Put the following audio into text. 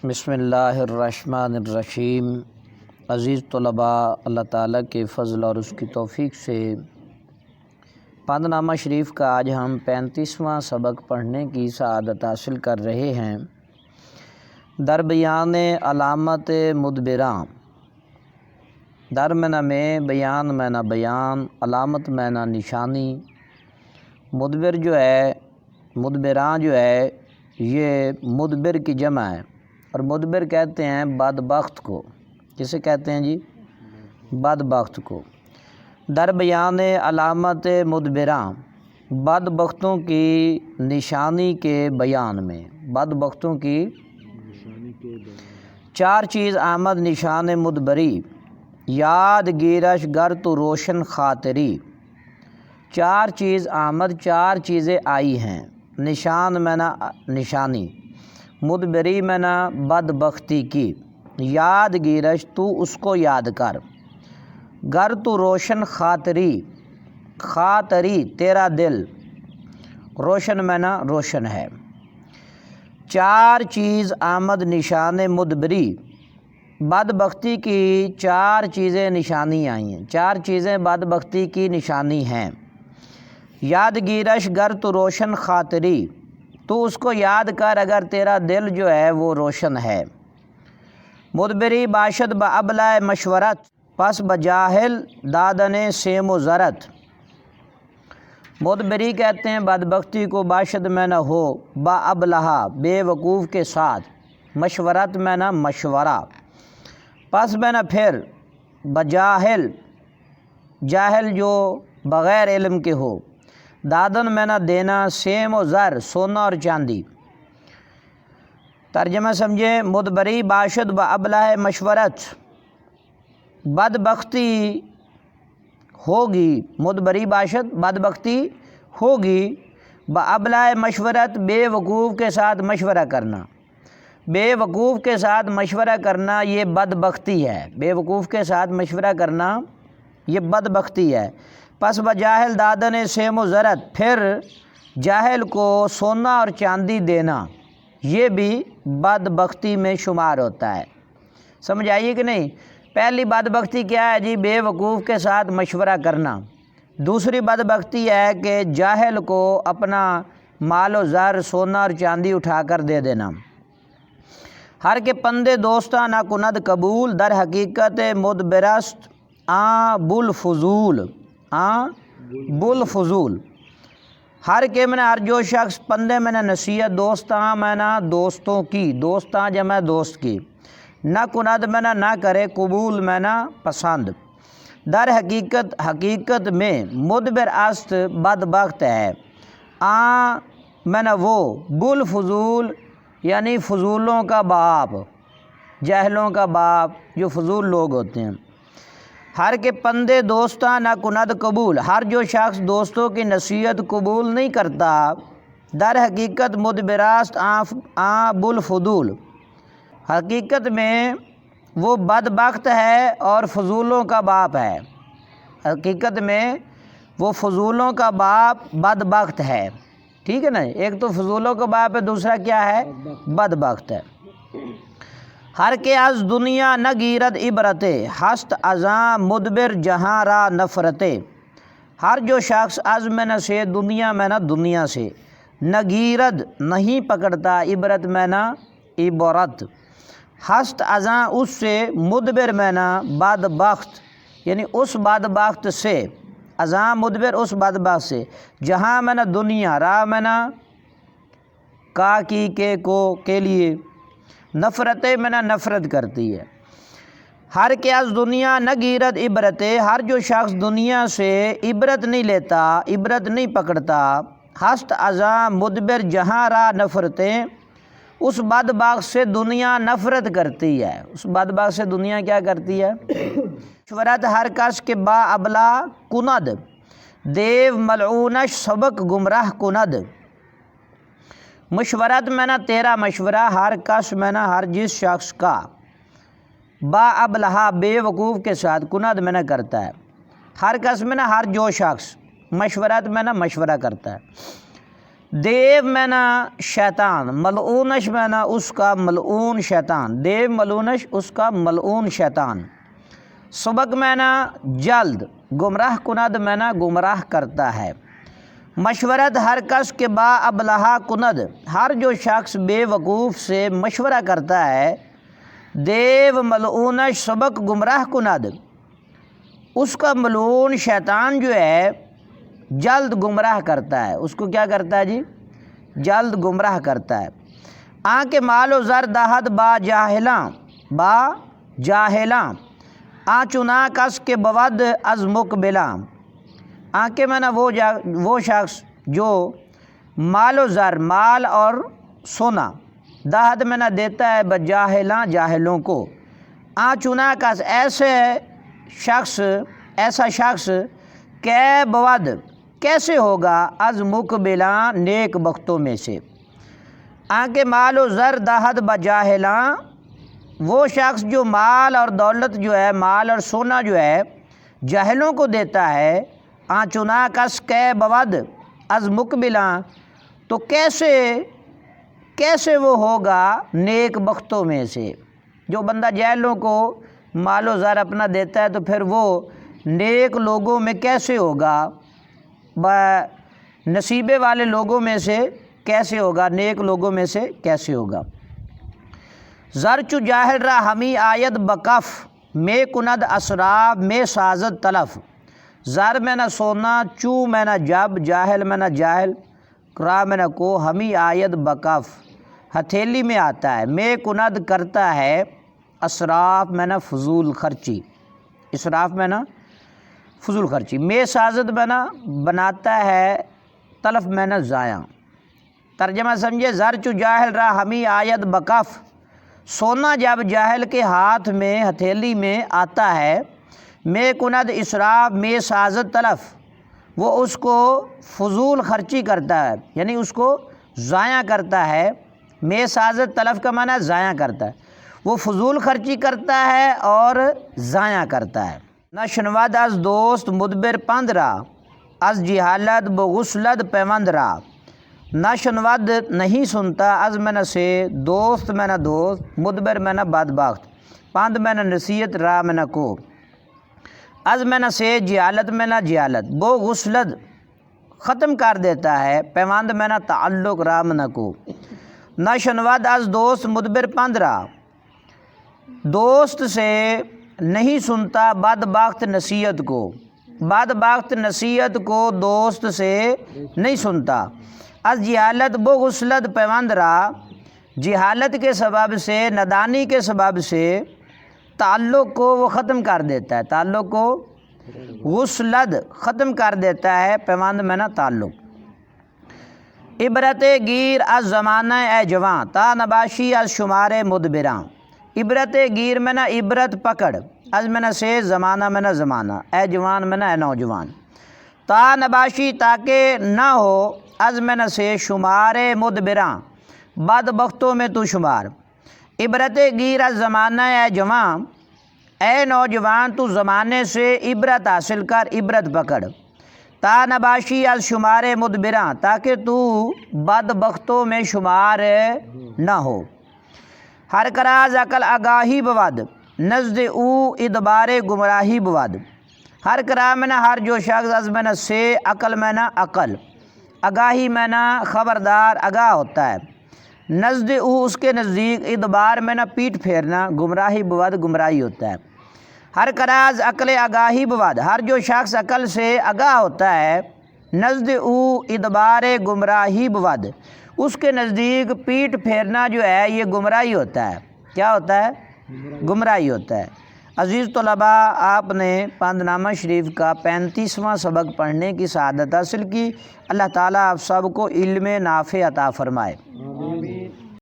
بسم اللہ الرحمن الرحیم۔ عزیز طلباء، اللہ تعالیٰ کے فضل اور اس کی توفیق سے پانچ نامہ شریف کا آج ہم 35واں سبق پڑھنے کی سعادت حاصل کر رہے ہیں۔ در بیان علامت مدبراں، در معنی میں، بیان معنی بیان، علامت معنی نشانی۔ مدبر جو ہے، مدبراں جو ہے، یہ مدبر کی جمع ہے، اور مدبر کہتے ہیں بدبخت کو۔ کسے کہتے ہیں جی؟ بدبخت کو۔ در بیان علامت مدبراں، بدبختوں کی نشانی کے بیان میں، بدبختوں کی چار چیز آمد نشان مدبری، یاد گیرش گر تو روشن خاطری۔ چار چیز آمد، چار چیزیں آئی ہیں، نشان معنی نشانی، مدبری معنی بدبختی کی، یاد گیرش تو اس کو یاد کر، گر تو روشن خاطری، خاطری تیرا دل، روشن معنی روشن ہے۔ چار چیز آمد نشان مدبری، بدبختی کی چار چیزیں نشانی آئی ہیں، چار چیزیں بدبختی کی نشانی ہیں۔ یاد گیرش گر تو روشن خاطری، تو اس کو یاد کر اگر تیرا دل جو ہے وہ روشن ہے۔ مدبری باشد بابلائے مشورت، پس بجاہل دادن سیم و زرت۔ مدبری کہتے ہیں بدبختی کو، باشد میں نہ ہو، با ابلہا بے وقوف کے ساتھ، مشورت میں نہ مشورہ، پس میں نہ پھر، بجاہل جاہل جو بغیر علم کے ہو، دادن میں نہ دینا، سیم و زر سونا اور چاندی۔ ترجمہ سمجھے۔ مدبری باشد بابلہ مشورت، بدبختی ہوگی، مدبری باشد بدبختی ہوگی، بابلہ مشورت بے وقوف کے ساتھ مشورہ کرنا، بے وقوف کے ساتھ مشورہ کرنا یہ بدبختی ہے، بے وقوف کے ساتھ مشورہ کرنا یہ بدبختی ہے۔ پس بجاہل دادن سیم و زرت، پھر جاہل کو سونا اور چاندی دینا، یہ بھی بدبختی میں شمار ہوتا ہے۔ سمجھ آئیے کہ نہیں؟ پہلی بدبختی کیا ہے جی؟ بے وقوف کے ساتھ مشورہ کرنا۔ دوسری بدبختی ہے کہ جاہل کو اپنا مال و زر سونا اور چاندی اٹھا کر دے دینا۔ ہر کے پندے دوستاں نہ کند قبول، در حقیقت مدبرست آں بالفضول، آں بالفضول۔ ہر کے میں ہر جو شخص، پندے میں نصیحت، دوستاں میں دوستوں کی، دوستاں جمع دوست کی، نہ کند میں نہ کرے، قبول میں پسند، در حقیقت حقیقت میں، مدبر است بدبخت ہے، آں میں وہ، بالفضول یعنی فضولوں کا باپ، جاہلوں کا باپ، جو فضول لوگ ہوتے ہیں۔ ہر کے پندے دوستاں نہ کند قبول، ہر جو شخص دوستوں کی نصیحت قبول نہیں کرتا، در حقیقت مدبراست آں بالفضول، حقیقت میں وہ بدبخت ہے اور فضولوں کا باپ ہے، حقیقت میں وہ فضولوں کا باپ بدبخت ہے۔ ٹھیک ہے نا؟ ایک تو فضولوں کا باپ ہے، دوسرا کیا ہے؟ بدبخت ہے۔ ہر کے از دنیا نہ گیرد عبرت، ہست ازاں مدبر جہاں را نفرت۔ ہر جو شخص از میں نہ سے، دنیا میں نہ دنیا سے، نہ گیرد نہیں پکڑتا، عبرت میں نہ عبرت، ہست ازاں اس سے، مدبر میں نہ بدبخت یعنی اس بدبخت سے، ازاں مدبر اس بدبخت سے، جہاں میں نہ دنیا، را میں نہ کا کی کے کو کے لیے، نفرت میں نہ نفرت کرتی ہے۔ ہر کے از دنیا نہ گیرت عبرت، ہر جو شخص دنیا سے عبرت نہیں لیتا، عبرت نہیں پکڑتا، ہست ازاں مدبر جہاں را نفرتیں، اس بدبخت سے دنیا نفرت کرتی ہے، اس بدبخت سے دنیا کیا کرتی ہے؟ مشورت ہر کس کے با ابلا کند، دیو ملعونش سبق گمراہ کند۔ مشورت میں نہ تیرا مشورہ، ہر کس میں نہ ہر جس شخص کا، با ابلہا بے وقوف کے ساتھ، کند میں نہ کرتا ہے، ہر کس میں نہ ہر جو شخص، مشورت میں نہ مشورہ کرتا ہے، دیو مینا شیطان، ملعونش مینا اس کا ملعون شیطان، دیو ملعونش اس کا ملعون شیطان۔ سبق مینا جلد، گمراہ کند مینا گمراہ کرتا ہے۔ مشورت ہر کس کے با ابلہا کند، ہر جو شخص بے وقوف سے مشورہ کرتا ہے۔ دیو ملعونش سبق گمراہ کند، اس کا ملعون شیطان جو ہے جلد گمراہ کرتا ہے، اس کو کیا کرتا ہے جی؟ جلد گمراہ کرتا ہے۔ آنکھ مال و زر دہد با جاہلاں، با جاہلاں آ چنا کس کے بود از مقبلاں۔ آنکھ میں نا وہ شخص جو مال و زر، مال اور سونا، دہد میں نہ دیتا ہے بجاہلاں جاہلوں کو۔ آ چنا کس ایسا شخص کہ بود کیسے ہوگا از مقبلاں نیک بختوں میں سے۔ آنکھ مال و زر دہد بجاہلاں، وہ شخص جو مال اور دولت جو ہے، مال اور سونا جو ہے جاہلوں کو دیتا ہے۔ آ چنا کس کہ بود از مقبلاں، تو کیسے وہ ہوگا نیک بختوں میں سے۔ جو بندہ جاہلوں کو مال و زر اپنا دیتا ہے تو پھر وہ نیک لوگوں میں کیسے ہوگا، نصیبے والے لوگوں میں سے کیسے ہوگا، نیک لوگوں میں سے کیسے ہوگا۔ زر چو جاہل را ہمی آید بکف، میں کند اسراب میں سازد تلف۔ زر میں نہ سونا، چو میں نہ جب، جاہل میں نہ جاہل، را میں نہ کو، ہمی آید بکف ہتھیلی میں آتا ہے، میں کند کرتا ہے، اسراف میں نہ فضول خرچی، اسراف میں نہ فضول خرچی، میں سازد میں نہ بناتا ہے، تلف میں نہ ضائع۔ ترجمہ سمجھے، زر چو جاہل را ہمی آید بکف، سونا جب جاہل کے ہاتھ میں، ہتھیلی میں آتا ہے، میں کند اسراف میں سازد تلف، وہ اس کو فضول خرچی کرتا ہے، یعنی اس کو ضائع کرتا ہے۔ میں سازد تلف کا معنی ضائع کرتا ہے، وہ فضول خرچی کرتا ہے اور ضائع کرتا ہے۔ نہ شنود از دوست مدبر پند را، از جہالت بغسلد پیوند را۔ نہ شنود نہیں سنتا، از میں نہ سے، دوست میں نہ دوست، مدبر میں نہ بدبخت، پند میں نہ نصیحت، را میں نہ کو، از میں نہ سے جہالت میں نہ جہالت، بو غسلد ختم کر دیتا ہے، پیوند میں نہ تعلق، را میں نہ کو۔ نہ شنود از دوست مدبر پند را، دوست سے نہیں سنتا بدبخت نصیحت کو، بدبخت نصیحت کو دوست سے نہیں سنتا۔ از جہالت بغسلد پیوند را، جہالت کے سبب سے، نادانی کے سبب سے تعلق کو وہ ختم کر دیتا ہے، تعلق کو غسلد ختم کر دیتا ہے، پیوند میں نہ تعلق۔ عبرت گیر از زمانہ اے جوان، تا نباشی از شمار مدبراں۔ عبرت گیر میں نہ عبرت پکڑ، از میں نہ سے، زمانہ میں نہ زمانہ، اے جوان میں نہ اے نوجوان۔ تا نباشی تاکہ نہ ہو، از میں نہ سے، شمار مدبراں بدبختوں میں تو شمار۔ عبرت گیر از زمانہ اے جوان، اے نوجوان تو زمانے سے عبرت حاصل کر، عبرت پکڑ۔ تا نباشی از شمار مدبراں، تاکہ تو بدبختوں میں شمار نہ ہو۔ ہر کراز عقل آگاہی بود، نزد او ادبار گمراہی بود۔ ہر کرا میں نہ ہر جو شخص، از میں نہ سے، عقل میں نہ عقل، آگاہی میں نہ خبردار، آگاہ ہوتا ہے، نزد او اس کے نزدیک، ادبار میں نہ پیٹ پھیرنا، گمراہی بود گمراہی ہوتا ہے۔ ہر کراز عقل آگاہی بود، ہر جو شخص عقل سے آگاہ ہوتا ہے، نزد او ادبار گمراہی بود، اس کے نزدیک پیٹ پھیرنا جو ہے یہ گمراہی ہوتا ہے۔ کیا ہوتا ہے؟ گمراہی ہوتا ہے۔ عزیز طلباء، آپ نے پند نامہ شریف کا 35واں سبق پڑھنے کی سعادت حاصل کی۔ اللہ تعالیٰ آپ سب کو علم نافع عطا فرمائے۔